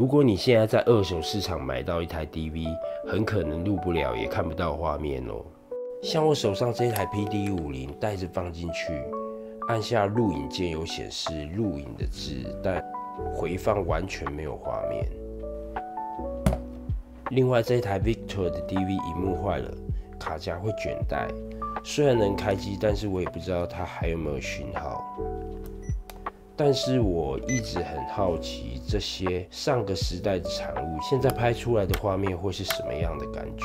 如果你现在在二手市场买到一台 DV， 很可能录不了，也看不到画面哦。像我手上这台 PD50， 袋子放进去，按下录影键有显示录影的字，但回放完全没有画面。另外，这台 Victor 的 DV 萤幕坏了，卡夹会卷带，虽然能开机，但是我也不知道它还有没有讯号。但是我一直很好奇，这些上个时代的产物，现在拍出来的画面会是什么样的感觉？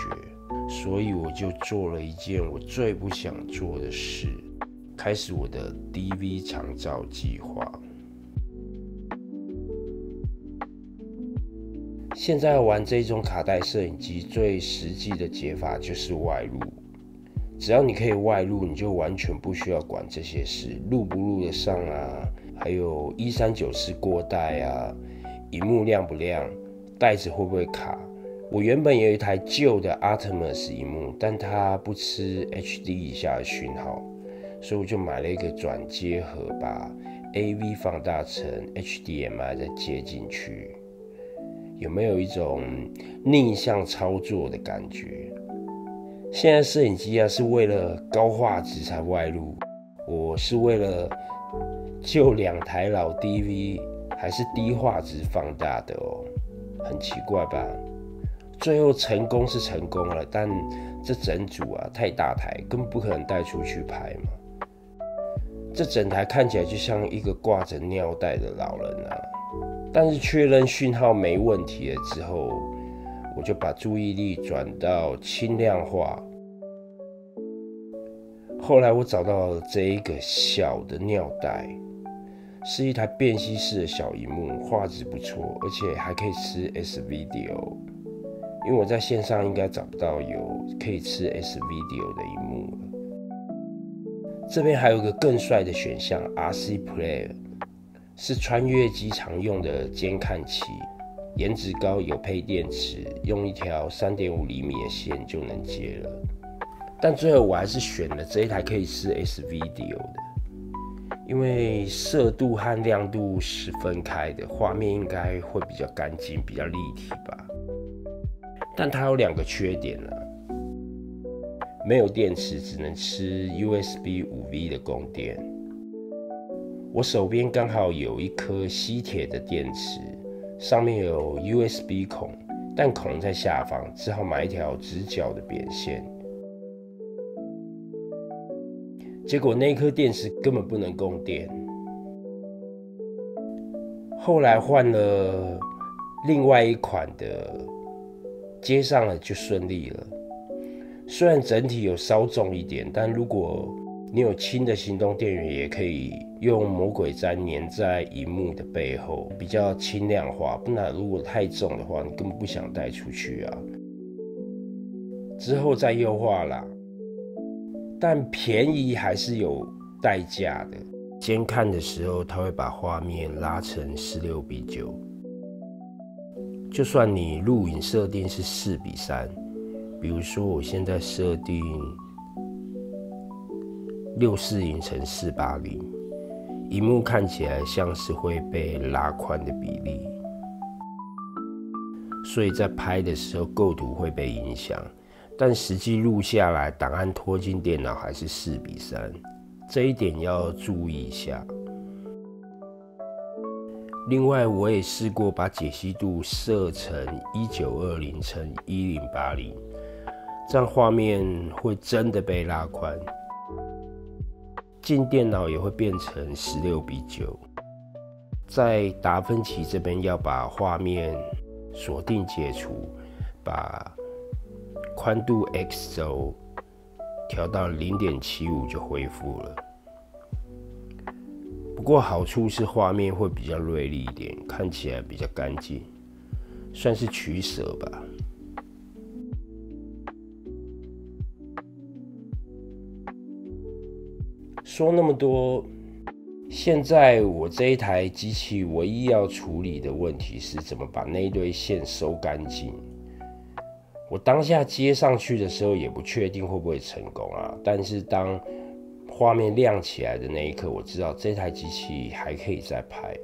所以我就做了一件我最不想做的事，开始我的 DV 长照计划。现在玩这种卡带摄影机，最实际的解法就是外录。只要你可以外录，你就完全不需要管这些事，录不录得上啊，还有1394过带啊，萤幕亮不亮，袋子会不会卡。我原本有一台旧的 Artemis 萤幕，但它不吃 HD 以下的讯号，所以我就买了一个转接盒，把 AV 放大成 HDMI 再接进去。有没有一种逆向操作的感觉？现在摄影机是为了高画质才外录，我是为了救2台老 DV， 还是低画质放大的哦，很奇怪吧？最后成功是成功了，但这整组太大台，根本不可能带出去拍嘛。这整台看起来就像一个挂着尿袋的老人啊。但是确认讯号没问题了之后，我就把注意力转到轻量化。后来我找到了这一个小的尿袋，是一台便携式的小萤幕，画质不错，而且还可以吃 S-Video。因为我在线上应该找不到有可以吃 S-Video 的萤幕了。这边还有一个更帅的选项 RC Player， 是穿越机常用的监看器，颜值高，有配电池，用一条3.5厘米的线就能接了。但最后我还是选了这一台可以吃 S-Video 的，因为色度和亮度是分开的，画面应该会比较干净，比较立体吧。但它有2个缺点啦，没有电池，只能吃 USB 5V 的供电。我手边刚好有一颗吸铁的电池，上面有 USB 孔，但孔在下方，只好买一条直角的扁线。结果那颗电池根本不能供电。后来换了另外一款的，接上了就顺利了。虽然整体有稍重一点，但如果你有轻的行动电源，也可以用魔鬼毡粘在萤幕的背后，比较轻量化。不然如果太重的话，你根本不想带出去啊。之后再优化啦，但便宜还是有代价的。监看的时候，它会把画面拉成16:9。就算你录影设定是4:3，比如说我现在设定640x480，萤幕看起来像是会被拉宽的比例，所以在拍的时候构图会被影响。但实际录下来，档案拖进电脑还是4:3，这一点要注意一下。另外，我也试过把解析度设成1920x1080，这样画面会真的被拉宽，进电脑也会变成16:9。在达芬奇这边要把画面锁定解除，把宽度 X 轴调到0.75就恢复了。不过好处是画面会比较锐利一点，看起来比较干净，算是取舍吧。说那么多，现在我这一台机器唯一要处理的问题是怎么把那一堆线收干净。我当下接上去的时候也不确定会不会成功啊，但是当画面亮起来的那一刻，我知道这台机器还可以再拍。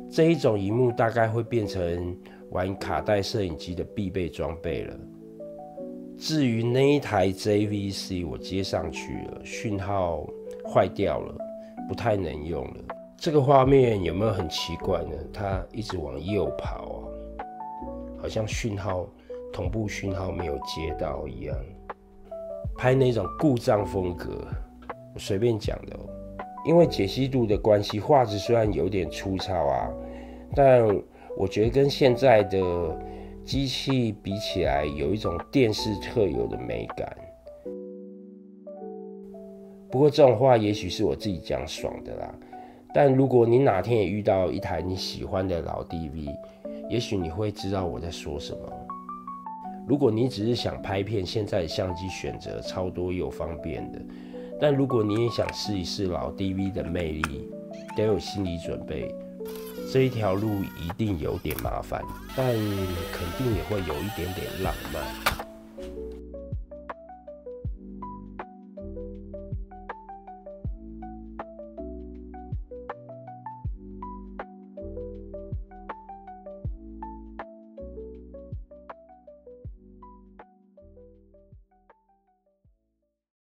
这一种萤幕大概会变成玩卡带摄影机的必备装备了。至于那一台 JVC 我接上去了，讯号坏掉了，不太能用了。这个画面有没有很奇怪呢？它一直往右跑啊，好像同步讯号没有接到一样。拍那种故障风格，我随便讲的哦。因为解析度的关系，画质虽然有点粗糙啊，但我觉得跟现在的机器比起来，有一种电视特有的美感。不过这种话也许是我自己讲爽的啦。但如果你哪天也遇到一台你喜欢的老 DV， 也许你会知道我在说什么。如果你只是想拍片，现在的相机选择超多又方便的。但如果你也想试一试老 DV 的魅力，得有心理准备，这一条路一定有点麻烦，但肯定也会有一点点浪漫。